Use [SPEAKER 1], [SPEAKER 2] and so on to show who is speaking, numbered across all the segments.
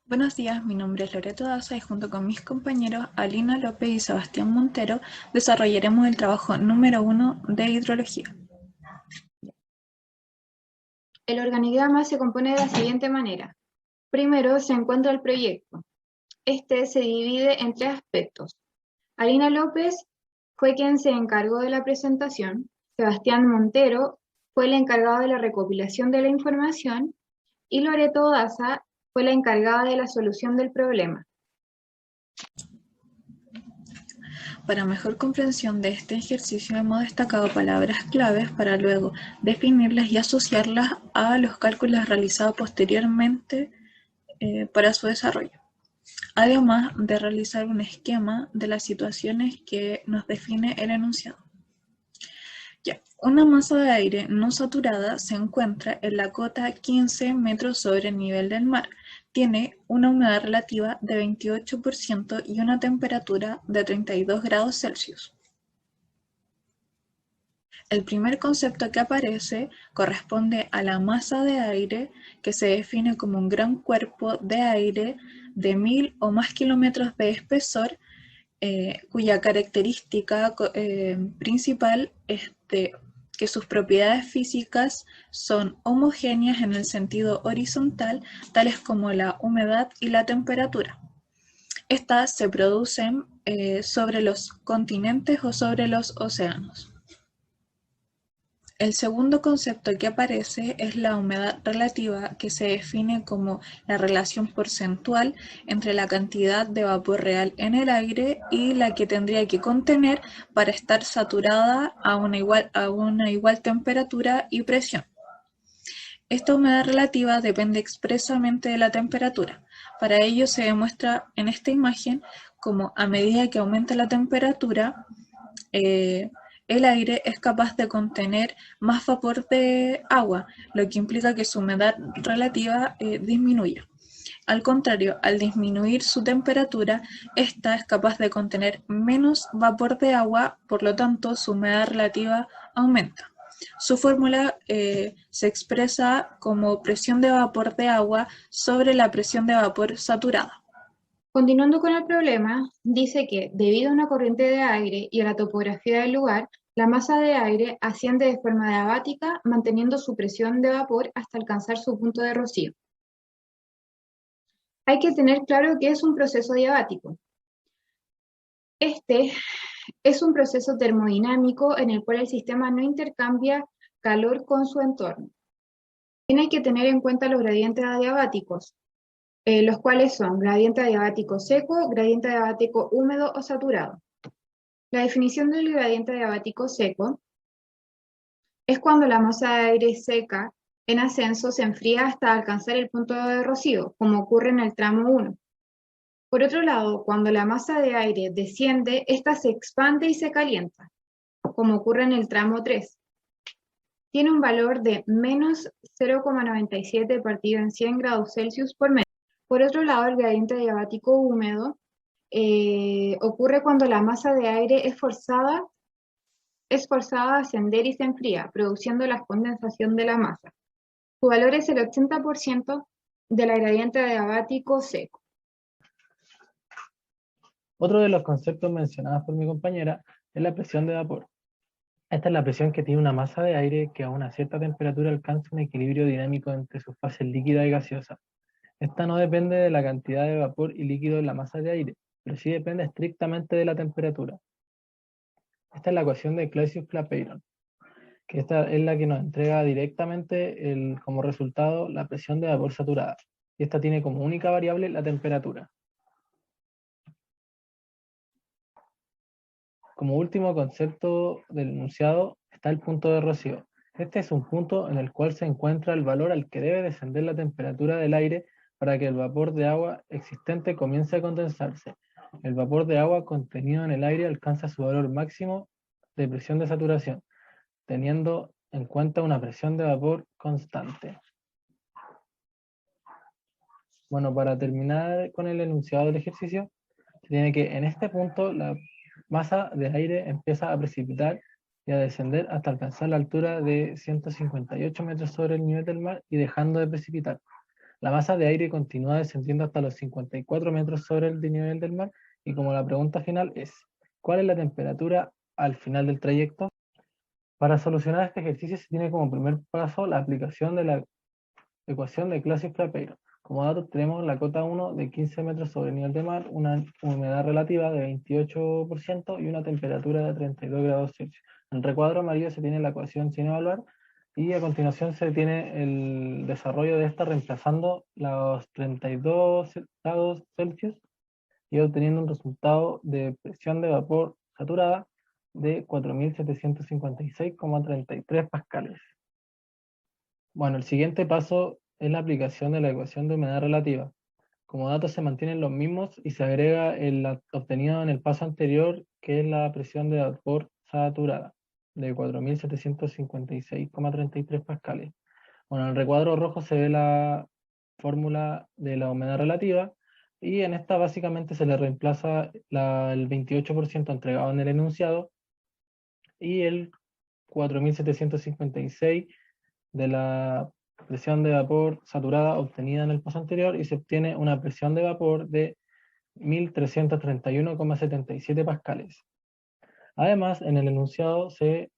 [SPEAKER 1] Buenos días, mi nombre es Loreto Daza y junto con mis compañeros Alina López y Sebastián Montero desarrollaremos el trabajo número 1 de hidrología.
[SPEAKER 2] El organigrama se compone de la siguiente manera. Primero se encuentra el proyecto. Este se divide en tres aspectos. Alina López fue quien se encargó de la presentación, Sebastián Montero fue el encargado de la recopilación de la información y Loreto Daza fue la encargada de la solución del problema.
[SPEAKER 1] Para mejor comprensión de este ejercicio hemos destacado palabras claves para luego definirlas y asociarlas a los cálculos realizados posteriormente para su desarrollo. Además de realizar un esquema de las situaciones que nos define el enunciado. Una masa de aire no saturada se encuentra en la cota 15 metros sobre el nivel del mar. Tiene una humedad relativa de 28% y una temperatura de 32 grados Celsius. El primer concepto que aparece corresponde a la masa de aire, que se define como un gran cuerpo de aire de 1000 o más kilómetros de espesor, cuya característica principal es que sus propiedades físicas son homogéneas en el sentido horizontal, tales como la humedad y la temperatura. Estas se producen sobre los continentes o sobre los océanos. El segundo concepto que aparece es la humedad relativa, que se define como la relación porcentual entre la cantidad de vapor real en el aire y la que tendría que contener para estar saturada a una igual temperatura y presión. Esta humedad relativa depende expresamente de la temperatura. Para ello se demuestra en esta imagen como a medida que aumenta la temperatura, el aire es capaz de contener más vapor de agua, lo que implica que su humedad relativa disminuya. Al contrario, al disminuir su temperatura, esta es capaz de contener menos vapor de agua, por lo tanto su humedad relativa aumenta. Su fórmula se expresa como presión de vapor de agua sobre la presión de vapor saturada.
[SPEAKER 2] Continuando con el problema, dice que debido a una corriente de aire y a la topografía del lugar, la masa de aire asciende de forma diabática, manteniendo su presión de vapor hasta alcanzar su punto de rocío. Hay que tener claro que es un proceso diabático. Este es un proceso termodinámico en el cual el sistema no intercambia calor con su entorno. También hay que tener en cuenta los gradientes adiabáticos, los cuales son gradiente adiabático seco, gradiente adiabático húmedo o saturado. La definición del gradiente adiabático seco es cuando la masa de aire seca en ascenso se enfría hasta alcanzar el punto de rocío, como ocurre en el tramo 1. Por otro lado, cuando la masa de aire desciende, ésta se expande y se calienta, como ocurre en el tramo 3. Tiene un valor de menos 0,97 partido en 100 grados Celsius por metro. Por otro lado, el gradiente adiabático húmedo ocurre cuando la masa de aire es forzada a ascender y se enfría, produciendo la condensación de la masa. Su valor es el 80% del gradiente adiabático seco.
[SPEAKER 3] Otro de los conceptos mencionados por mi compañera es la presión de vapor. Esta es la presión que tiene una masa de aire que a una cierta temperatura alcanza un equilibrio dinámico entre sus fases líquida y gaseosa. Esta no depende de la cantidad de vapor y líquido en la masa de aire, pero sí depende estrictamente de la temperatura. Esta es la ecuación de Clausius-Clapeyron, que esta es la que nos entrega directamente como resultado la presión de vapor saturada. Y esta tiene como única variable la temperatura. Como último concepto del enunciado está el punto de rocío. Este es un punto en el cual se encuentra el valor al que debe descender la temperatura del aire para que el vapor de agua existente comience a condensarse. El vapor de agua contenido en el aire alcanza su valor máximo de presión de saturación, teniendo en cuenta una presión de vapor constante. Bueno, para terminar con el enunciado del ejercicio, se tiene que en este punto la masa de aire empieza a precipitar y a descender hasta alcanzar la altura de 158 metros sobre el nivel del mar y dejando de precipitar. La masa de aire continúa descendiendo hasta los 54 metros sobre el nivel del mar, y como la pregunta final es, ¿cuál es la temperatura al final del trayecto? Para solucionar este ejercicio se tiene como primer paso la aplicación de la ecuación de Clausius-Clapeyron. Como datos tenemos la cota 1 de 15 metros sobre el nivel del mar, una humedad relativa de 28% y una temperatura de 32 grados Celsius. En el recuadro amarillo se tiene la ecuación sin evaluar, y a continuación se tiene el desarrollo de esta reemplazando los 32 grados Celsius y obteniendo un resultado de presión de vapor saturada de 4.756,33 pascales. Bueno, el siguiente paso es la aplicación de la ecuación de humedad relativa. Como datos se mantienen los mismos y se agrega el obtenido en el paso anterior, que es la presión de vapor saturada de 4.756,33 pascales. Bueno, en el recuadro rojo se ve la fórmula de la humedad relativa, y en esta básicamente se le reemplaza el 28% entregado en el enunciado y el 4.756 de la presión de vapor saturada obtenida en el paso anterior, y se obtiene una presión de vapor de 1.331,77 pascales. Además, en el enunciado se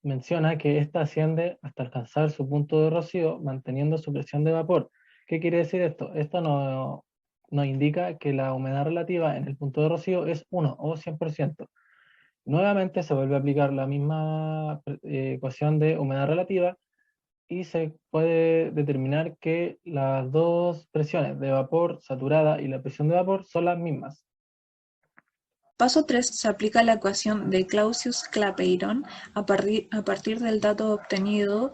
[SPEAKER 3] menciona que ésta asciende hasta alcanzar su punto de rocío manteniendo su presión de vapor. ¿Qué quiere decir esto? Esto nos indica que la humedad relativa en el punto de rocío es 1 o 100%. Nuevamente se vuelve a aplicar la misma ecuación de humedad relativa, y se puede determinar que las dos presiones de vapor saturada y la presión de vapor son las mismas.
[SPEAKER 1] Paso 3. Se aplica la ecuación de Clausius-Clapeyron a partir del dato obtenido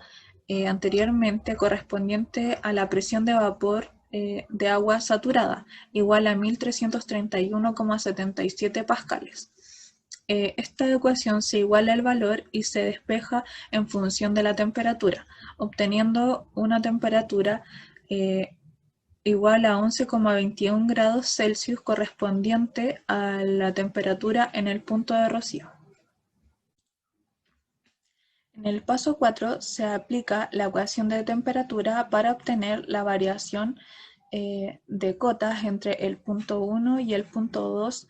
[SPEAKER 1] anteriormente correspondiente a la presión de vapor de agua saturada, igual a 1.331,77 pascales. Esta ecuación se iguala el valor y se despeja en función de la temperatura, obteniendo una temperatura igual a 11,21 grados Celsius correspondiente a la temperatura en el punto de rocío. En el paso 4 se aplica la ecuación de temperatura para obtener la variación de cotas entre el punto 1 y el punto 2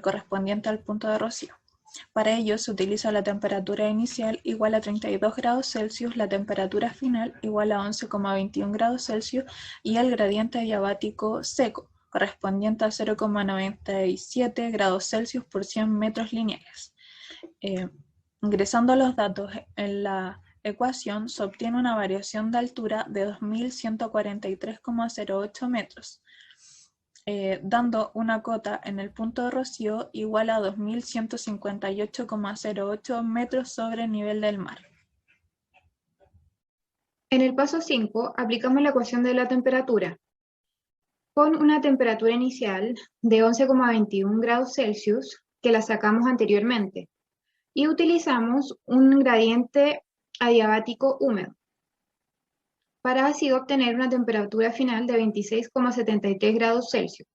[SPEAKER 1] correspondiente al punto de rocío. Para ello se utiliza la temperatura inicial igual a 32 grados Celsius, la temperatura final igual a 11,21 grados Celsius y el gradiente adiabático seco, correspondiente a 0,97 grados Celsius por 100 metros lineales. Ingresando los datos en la ecuación se obtiene una variación de altura de 2.143,08 metros, dando una cota en el punto de rocío igual a 2.158,08 metros sobre el nivel del mar.
[SPEAKER 2] En el paso 5 aplicamos la ecuación de la temperatura. Con una temperatura inicial de 11,21 grados Celsius, que la sacamos anteriormente, y utilizamos un gradiente adiabático húmedo, para así obtener una temperatura final de 26,73 grados Celsius.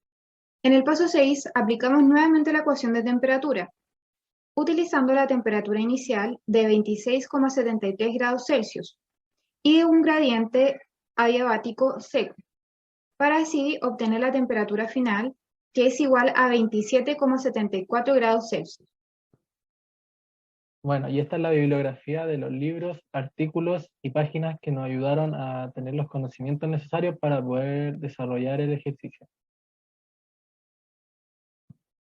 [SPEAKER 2] En el paso 6 aplicamos nuevamente la ecuación de temperatura, utilizando la temperatura inicial de 26,73 grados Celsius y un gradiente adiabático seco, para así obtener la temperatura final, que es igual a 27,74 grados Celsius.
[SPEAKER 3] Bueno, y esta es la bibliografía de los libros, artículos y páginas que nos ayudaron a tener los conocimientos necesarios para poder desarrollar el ejercicio.